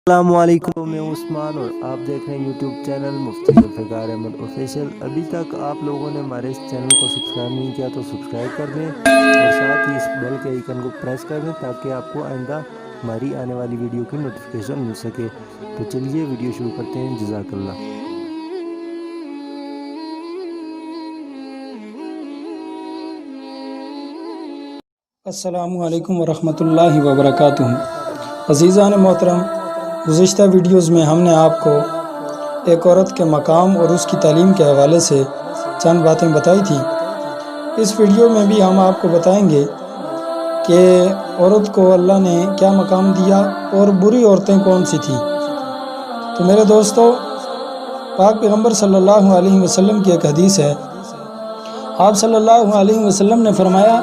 السلام علیکم، میں عثمان اور آپ دیکھ رہے ہیں یوٹیوب چینل مفتی ذوالفقار احمد آفیشیل۔ ابھی تک آپ لوگوں نے ہمارے اس چینل کو سبسکرائب نہیں کیا تو سبسکرائب کر دیں اور ساتھ ہی اس بیل کے آئیکن کو پریس کر دیں تاکہ آپ کو آئندہ ہماری آنے والی ویڈیو کی نوٹیفیکیشن مل سکے۔ تو چلیے ویڈیو شروع کرتے ہیں۔ جزاک اللہ۔ السلام علیکم ورحمۃ اللہ وبرکاتہ۔ عزیزان محترم، گزشتہ ویڈیوز میں ہم نے آپ کو ایک عورت کے مقام اور اس کی تعلیم کے حوالے سے چند باتیں بتائی تھیں۔ اس ویڈیو میں بھی ہم آپ کو بتائیں گے کہ عورت کو اللہ نے کیا مقام دیا اور بری عورتیں کون سی تھیں۔ تو میرے دوستو، پاک پیغمبر صلی اللہ علیہ وسلم کی ایک حدیث ہے۔ آپ صلی اللہ علیہ وسلم نے فرمایا،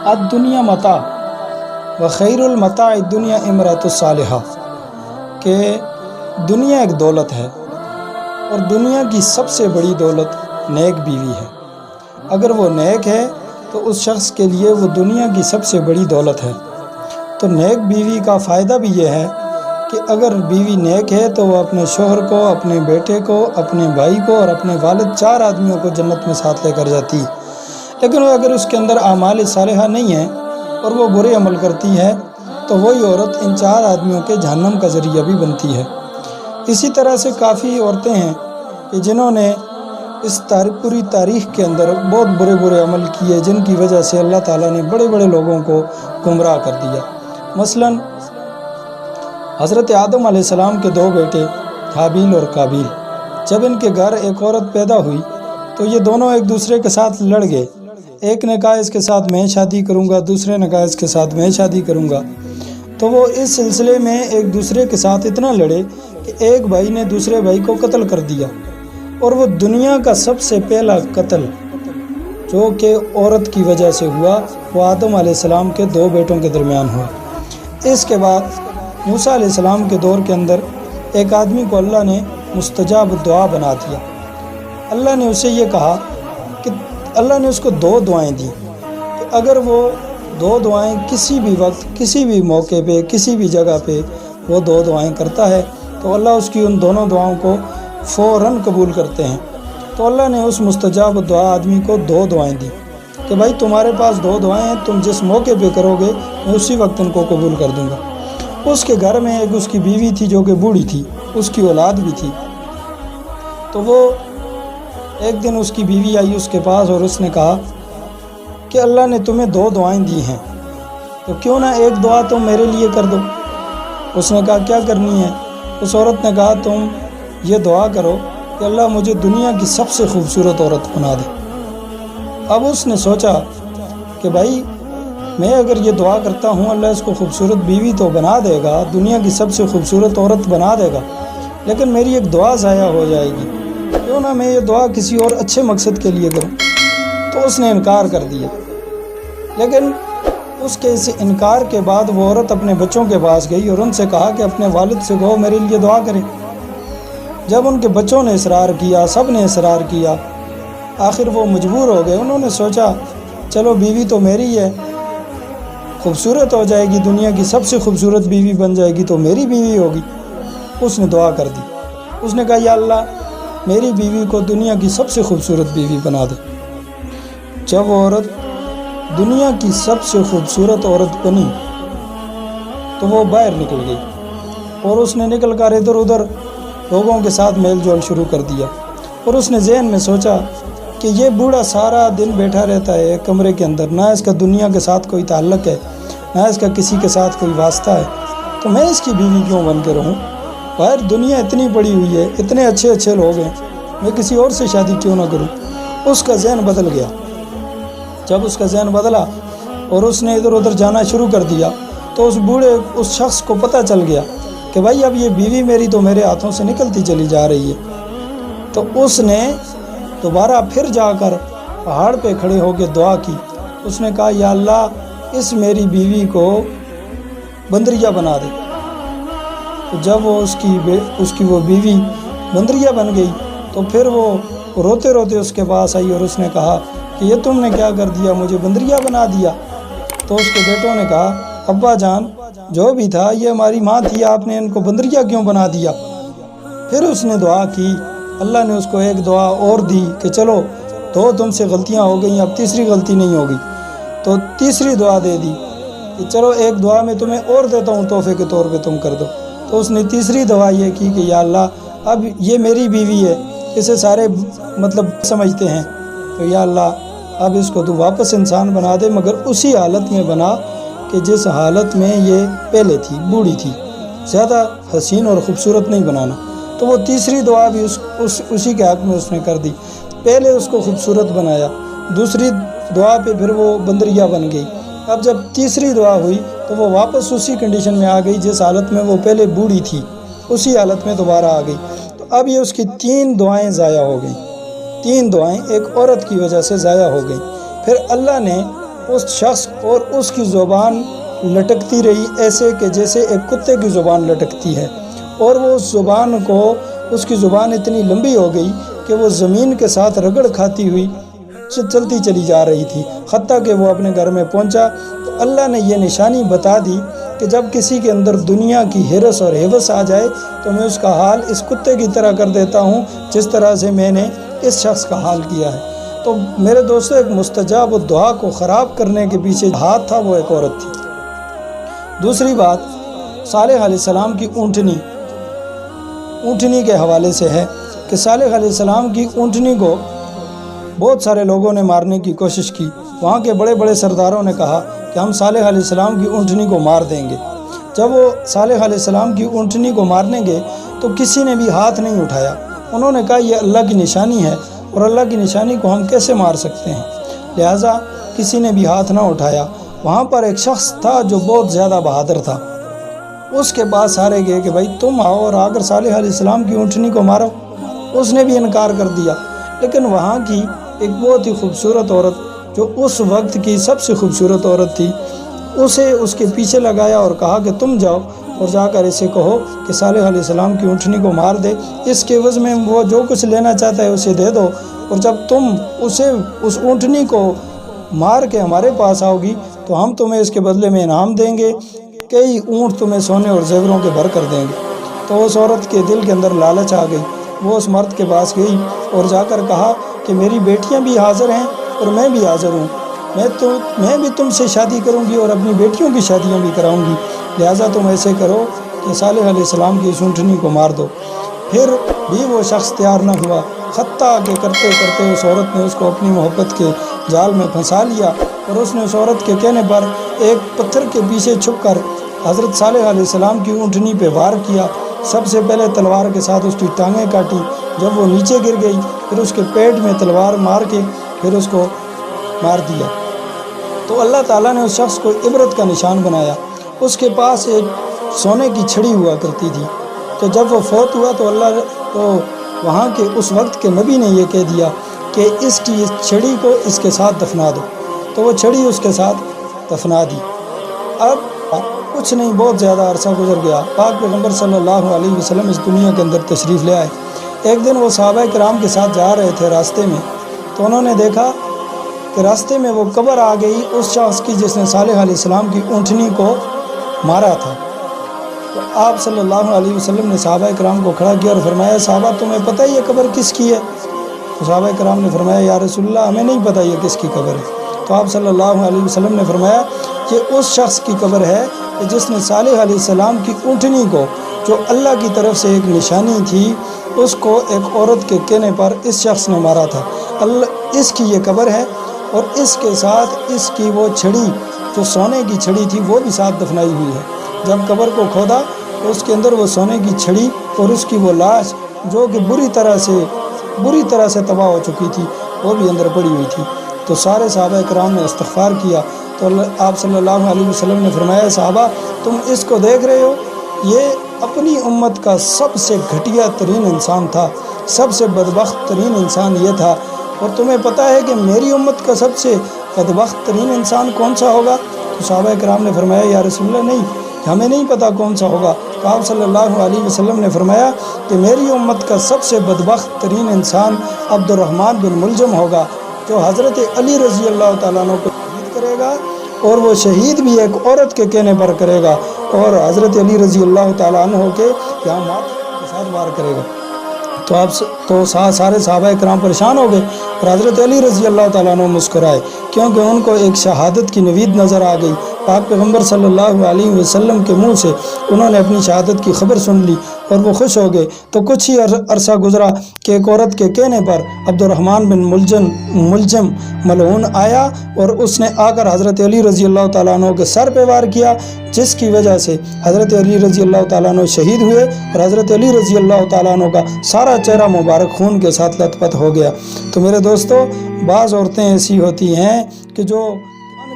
الدنیا متاع وخیر المتاع الدنیا امرأۃ الصالحہ، کہ دنیا ایک دولت ہے اور دنیا کی سب سے بڑی دولت نیک بیوی ہے۔ اگر وہ نیک ہے تو اس شخص کے لیے وہ دنیا کی سب سے بڑی دولت ہے۔ تو نیک بیوی کا فائدہ بھی یہ ہے کہ اگر بیوی نیک ہے تو وہ اپنے شوہر کو، اپنے بیٹے کو، اپنے بھائی کو اور اپنے والد، 4 آدمیوں کو جنت میں ساتھ لے کر جاتی۔ لیکن اگر اس کے اندر اعمال صالحہ نہیں ہیں اور وہ برے عمل کرتی ہے تو وہی عورت ان 4 آدمیوں کے جہنم کا ذریعہ بھی بنتی ہے۔ اسی طرح سے کافی عورتیں ہیں کہ جنہوں نے اس پوری تاریخ کے اندر بہت برے عمل کیے، جن کی وجہ سے اللہ تعالیٰ نے بڑے بڑے لوگوں کو گمراہ کر دیا۔ مثلا حضرت آدم علیہ السلام کے 2 بیٹے حابیل اور قابیل، جب ان کے گھر ایک عورت پیدا ہوئی تو یہ دونوں ایک دوسرے کے ساتھ لڑ گئے۔ ایک نے کہا اس کے ساتھ میں شادی کروں گا، دوسرے نے کہا اس کے ساتھ میں شادی کروں گا۔ تو وہ اس سلسلے میں ایک دوسرے کے ساتھ اتنا لڑے کہ ایک بھائی نے دوسرے بھائی کو قتل کر دیا، اور وہ دنیا کا سب سے پہلا قتل جو کہ عورت کی وجہ سے ہوا وہ آدم علیہ السلام کے 2 بیٹوں کے درمیان ہوا۔ اس کے بعد موسیٰ علیہ السلام کے دور کے اندر ایک آدمی کو اللہ نے مستجاب دعا بنا دیا۔ اللہ نے اسے یہ کہا کہ اللہ نے اس کو 2 دعائیں دی کہ اگر وہ 2 دعائیں کسی بھی وقت، کسی بھی موقع پہ، کسی بھی جگہ پہ وہ 2 دعائیں کرتا ہے تو اللہ اس کی ان دونوں دعاؤں کو فوراً قبول کرتے ہیں۔ تو اللہ نے اس مستجاب دعا آدمی کو 2 دعائیں دی کہ بھائی تمہارے پاس 2 دعائیں ہیں، تم جس موقع پہ کرو گے میں اسی وقت ان کو قبول کر دوں گا۔ اس کے گھر میں ایک اس کی بیوی تھی جو کہ بوڑھی تھی، اس کی اولاد بھی تھی۔ تو وہ ایک دن اس کی بیوی آئی اس کے پاس اور اس نے کہا کہ اللہ نے تمہیں 2 دعائیں دی ہیں تو کیوں نہ ایک دعا تم میرے لیے کر دو۔ اس نے کہا کیا کرنی ہے؟ اس عورت نے کہا تم یہ دعا کرو کہ اللہ مجھے دنیا کی سب سے خوبصورت عورت بنا دے۔ اب اس نے سوچا کہ بھائی میں اگر یہ دعا کرتا ہوں اللہ اس کو خوبصورت بیوی تو بنا دے گا، دنیا کی سب سے خوبصورت عورت بنا دے گا، لیکن میری ایک دعا ضائع ہو جائے گی، کیوں نہ میں یہ دعا کسی اور اچھے مقصد کے لیے کروں۔ تو اس نے انکار کر دیا۔ لیکن اس کے اس انکار کے بعد وہ عورت اپنے بچوں کے پاس گئی اور ان سے کہا کہ اپنے والد سے کہو میرے لیے دعا کریں۔ جب ان کے بچوں نے اصرار کیا، سب نے اصرار کیا، آخر وہ مجبور ہو گئے۔ انہوں نے سوچا چلو بیوی تو میری ہے، خوبصورت ہو جائے گی، دنیا کی سب سے خوبصورت بیوی بن جائے گی تو میری بیوی ہوگی۔ اس نے دعا کر دی۔ اس نے کہا یا اللہ میری بیوی کو دنیا کی سب سے خوبصورت بیوی بنا دے۔ جب وہ عورت دنیا کی سب سے خوبصورت عورت بنی تو وہ باہر نکل گئی اور اس نے نکل کر ادھر ادھر لوگوں کے ساتھ میل جول شروع کر دیا۔ اور اس نے ذہن میں سوچا کہ یہ بوڑھا سارا دن بیٹھا رہتا ہے ایک کمرے کے اندر، نہ اس کا دنیا کے ساتھ کوئی تعلق ہے، نہ اس کا کسی کے ساتھ کوئی واسطہ ہے، تو میں اس کی بیوی کیوں بن کے رہوں؟ باہر دنیا اتنی پڑی ہوئی ہے، اتنے اچھے اچھے لوگ ہیں، میں کسی اور سے شادی کیوں نہ کروں؟ اس کا ذہن بدل گیا۔ جب اس کا ذہن بدلا اور اس نے ادھر ادھر جانا شروع کر دیا تو اس شخص کو پتہ چل گیا کہ بھائی اب یہ بیوی میری تو میرے ہاتھوں سے نکلتی چلی جا رہی ہے۔ تو اس نے دوبارہ پھر جا کر پہاڑ پہ کھڑے ہو کے دعا کی۔ اس نے کہا یا اللہ اس میری بیوی کو بندریہ بنا دے۔ تو جب وہ اس کی وہ بیوی بندریہ بن گئی تو پھر وہ روتے روتے اس کے پاس آئی اور اس نے کہا کہ یہ تم نے کیا کر دیا، مجھے بندریہ بنا دیا۔ تو اس کے بیٹوں نے کہا ابا جان جو بھی تھا یہ ہماری ماں تھی، آپ نے ان کو بندریا کیوں بنا دیا؟ پھر اس نے دعا کی، اللہ نے اس کو ایک دعا اور دی کہ چلو دو تم سے غلطیاں ہو گئیں، اب تیسری غلطی نہیں ہوگی۔ تو تیسری دعا دے دی کہ چلو ایک دعا میں تمہیں اور دیتا ہوں تحفے کے طور پہ، تم کر دو۔ تو اس نے تیسری دعا یہ کی کہ یا اللہ اب یہ میری بیوی ہے، اسے سارے سمجھتے ہیں، تو یا اللہ اب اس کو تو واپس انسان بنا دے، مگر اسی حالت میں بنا کہ جس حالت میں یہ پہلے تھی، بوڑھی تھی، زیادہ حسین اور خوبصورت نہیں بنانا۔ تو وہ تیسری دعا بھی اسی کے حق میں اس نے کر دی، پہلے اس کو خوبصورت بنایا، دوسری دعا پہ پھر وہ بندریا بن گئی۔ اب جب تیسری دعا ہوئی تو وہ واپس اسی کنڈیشن میں آ گئی جس حالت میں وہ پہلے بوڑھی تھی، اسی حالت میں دوبارہ آ گئی۔ تو اب یہ اس کی 3 دعائیں ضائع ہو گئیں، 3 دعائیں ایک عورت کی وجہ سے ضائع ہو گئیں۔ پھر اللہ نے اس شخص اور اس کی زبان لٹکتی رہی ایسے کہ جیسے ایک کتے کی زبان لٹکتی ہے، اور وہ اس کی زبان اتنی لمبی ہو گئی کہ وہ زمین کے ساتھ رگڑ کھاتی ہوئی چلتی چلی جا رہی تھی، حتیٰ کہ وہ اپنے گھر میں پہنچا تو اللہ نے یہ نشانی بتا دی کہ جب کسی کے اندر دنیا کی ہرس اور ہوس آ جائے تو میں اس کا حال اس کتے کی طرح کر دیتا ہوں جس طرح سے میں نے اس شخص کا حال کیا ہے۔ تو میرے دوستو، ایک مستجاب دعا کو خراب کرنے کے پیچھے ہاتھ تھا، وہ ایک عورت تھی۔ دوسری بات صالح علیہ السلام کی اونٹنی کے حوالے سے ہے کہ صالح علیہ السلام کی اونٹنی کو بہت سارے لوگوں نے مارنے کی کوشش کی۔ وہاں کے بڑے بڑے سرداروں نے کہا کہ ہم صالح علیہ السلام کی اونٹنی کو مار دیں گے۔ جب وہ صالح علیہ السلام کی اونٹنی کو مارنے گئے تو کسی نے بھی ہاتھ نہیں اٹھایا۔ انہوں نے کہا یہ اللہ کی نشانی ہے اور اللہ کی نشانی کو ہم کیسے مار سکتے ہیں، لہٰذا کسی نے بھی ہاتھ نہ اٹھایا۔ وہاں پر ایک شخص تھا جو بہت زیادہ بہادر تھا، اس کے پاس سارے گئے کہ بھائی تم آؤ اور آگر صالح علیہ السلام کی اونٹنی کو مارو۔ اس نے بھی انکار کر دیا، لیکن وہاں کی ایک بہت ہی خوبصورت عورت جو اس وقت کی سب سے خوبصورت عورت تھی، اسے اس کے پیچھے لگایا اور کہا کہ تم جاؤ اور جا کر اسے کہو کہ صالح علیہ السلام کی اونٹنی کو مار دے، اس کے عوض میں وہ جو کچھ لینا چاہتا ہے اسے دے دو، اور جب تم اس اونٹنی کو مار کے ہمارے پاس آؤ گی تو ہم تمہیں اس کے بدلے میں انعام دیں گے، کئی اونٹ تمہیں سونے اور زیوروں کے بھر کر دیں گے۔ تو اس عورت کے دل کے اندر لالچ آ گئی، وہ اس مرد کے پاس گئی اور جا کر کہا کہ میری بیٹیاں بھی حاضر ہیں اور میں بھی حاضر ہوں، میں بھی تم سے شادی کروں گی اور اپنی بیٹیوں کی شادیاں بھی کراؤں گی، لہٰذا تم ایسے کرو کہ صالح علیہ السلام کی اس اونٹنی کو مار دو۔ پھر بھی وہ شخص تیار نہ ہوا، حتیٰ کہ کرتے کرتے اس عورت نے اس کو اپنی محبت کے جال میں پھنسا لیا، اور اس نے اس عورت کے کہنے پر ایک پتھر کے پیچھے چھپ کر حضرت صالح علیہ السلام کی اونٹنی پہ وار کیا۔ سب سے پہلے تلوار کے ساتھ اس کی ٹانگیں کاٹی، جب وہ نیچے گر گئی پھر اس کے پیٹ میں تلوار مار کے پھر اس کو مار دیا۔ تو اللہ تعالیٰ نے اس شخص کو عبرت کا نشان بنایا۔ اس کے پاس ایک سونے کی چھڑی ہوا کرتی تھی، تو جب وہ فوت ہوا تو وہاں کے اس وقت کے نبی نے یہ کہہ دیا کہ اس کی اس چھڑی کو اس کے ساتھ دفنا دو، تو وہ چھڑی اس کے ساتھ دفنا دی۔ اب کچھ نہیں، بہت زیادہ عرصہ گزر گیا، پاک پیغمبر صلی اللہ علیہ وسلم اس دنیا کے اندر تشریف لے آئے۔ ایک دن وہ صحابہ کرام کے ساتھ جا رہے تھے راستے میں، تو انہوں نے دیکھا کہ راستے میں وہ قبر آ گئی اس شخص کی جس نے صالح علیہ السلام کی اونٹنی کو مارا تھا۔ تو آپ صلی اللہ علیہ وسلم نے صحابہ کرام کو کھڑا کیا اور فرمایا صحابہ تمہیں پتہ یہ قبر کس کی ہے؟ تو صحابہ کرام نے فرمایا یا رسول اللہ ہمیں نہیں پتہ یہ کس کی قبر ہے۔ تو آپ صلی اللہ علیہ وسلم نے فرمایا یہ اس شخص کی قبر ہے کہ جس نے صالح علیہ السلام کی اونٹنی کو، جو اللہ کی طرف سے ایک نشانی تھی، اس کو ایک عورت کے کہنے پر اس شخص نے مارا تھا۔ اس کی یہ قبر ہے، اور اس کے ساتھ اس کی وہ چھڑی جو سونے کی چھڑی تھی وہ بھی ساتھ دفنائی ہوئی ہے۔ جب قبر کو کھودا تو اس کے اندر وہ سونے کی چھڑی اور اس کی وہ لاش جو کہ بری طرح سے تباہ ہو چکی تھی وہ بھی اندر پڑی ہوئی تھی۔ تو سارے صحابہ کرام نے استغفار کیا، تو آپ صلی اللہ علیہ وسلم نے فرمایا صحابہ تم اس کو دیکھ رہے ہو، یہ اپنی امت کا سب سے گھٹیا ترین انسان تھا، سب سے بدبخت ترین انسان یہ تھا، اور تمہیں پتہ ہے کہ میری امت کا سب سے بدبخت ترین انسان کون سا ہوگا؟ تو صحابہ کرام نے فرمایا یا رسول اللہ نہیں، ہمیں نہیں پتہ کون سا ہوگا۔ تو آپ صلی اللہ علیہ وسلم نے فرمایا کہ میری امت کا سب سے بدبخت ترین انسان عبد الرحمن بن ملجم ہوگا، جو حضرت علی رضی اللہ تعالیٰ عنہ کو شہید کرے گا اور وہ شہید بھی ایک عورت کے کہنے پر کرے گا، اور حضرت علی رضی اللہ تعالیٰ عنہ کے یہاں ماتم کے ساتھ وار کرے گا۔ تو سارے صحابہ کرام پریشان ہو گئے، اور حضرت علی رضی اللہ تعالیٰ عنہ مسکرائے، کیونکہ ان کو ایک شہادت کی نوید نظر آ گئی۔ پاک پیغمبر صلی اللہ علیہ وسلم کے منہ سے انہوں نے اپنی شہادت کی خبر سن لی اور وہ خوش ہو گئے۔ تو کچھ ہی عرصہ گزرا کہ ایک عورت کے کہنے پر عبد الرحمن بن ملجم ملعون آیا، اور اس نے آ کر حضرت علی رضی اللہ تعالیٰ عنہ کے سر پہ وار کیا، جس کی وجہ سے حضرت علی رضی اللہ تعالیٰ عنہ شہید ہوئے، اور حضرت علی رضی اللہ تعالیٰ عنہ کا سارا چہرہ مبارک خون کے ساتھ لت پت ہو گیا۔ تو میرے دوستو، بعض عورتیں ایسی ہوتی ہیں کہ جو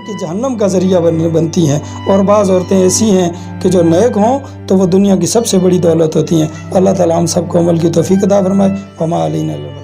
کہ جہنم کا ذریعہ بنتی ہیں، اور بعض عورتیں ایسی ہیں کہ جو نیک ہوں تو وہ دنیا کی سب سے بڑی دولت ہوتی ہیں۔ اللہ تعالیٰ ہم سب کو عمل کی توفیق عطا فرمائے۔ وما علینا الا البلاغ۔